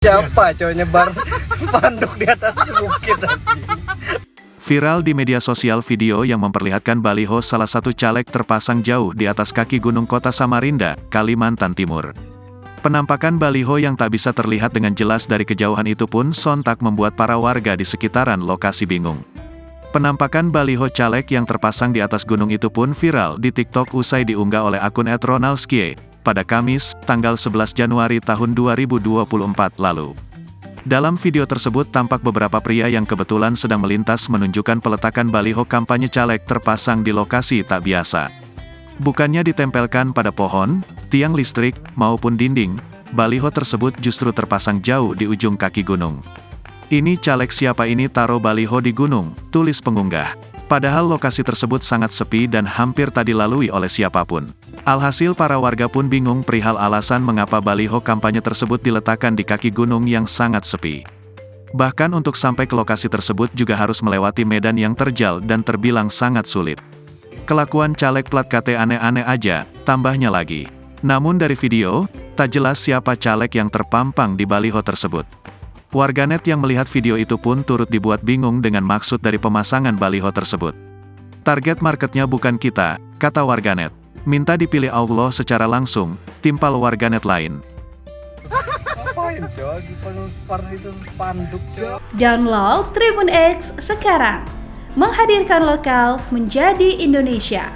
Siapa cowok nyebar spanduk di atas bukit anjing. Viral di media sosial video yang memperlihatkan baliho salah satu caleg terpasang jauh di atas kaki gunung kota Samarinda, Kalimantan Timur. Penampakan baliho yang tak bisa terlihat dengan jelas dari kejauhan itu pun sontak membuat para warga di sekitaran lokasi bingung. Penampakan baliho caleg yang terpasang di atas gunung itu pun viral di TikTok usai diunggah oleh akun @ronaldskie pada Kamis, tanggal 11 Januari tahun 2024 lalu. Dalam video tersebut tampak beberapa pria yang kebetulan sedang melintas menunjukkan peletakan baliho kampanye caleg terpasang di lokasi tak biasa. Bukannya ditempelkan pada pohon, tiang listrik, maupun dinding, baliho tersebut justru terpasang jauh di ujung kaki gunung. "Ini caleg siapa ini taruh baliho di gunung?" tulis pengunggah. Padahal lokasi tersebut sangat sepi dan hampir tak dilalui oleh siapapun. Alhasil para warga pun bingung perihal alasan mengapa baliho kampanye tersebut diletakkan di kaki gunung yang sangat sepi. Bahkan untuk sampai ke lokasi tersebut juga harus melewati medan yang terjal dan terbilang sangat sulit. Kelakuan caleg plat KT aneh-aneh aja, tambahnya lagi. Namun dari video, tak jelas siapa caleg yang terpampang di baliho tersebut. Warganet yang melihat video itu pun turut dibuat bingung dengan maksud dari pemasangan baliho tersebut. "Target marketnya bukan kita," kata warganet. "Minta dipilih Allah secara langsung," timpal warganet lain. Ngapain cowok itu spanduk cowok? Download Tribun X sekarang. Menghadirkan lokal menjadi Indonesia.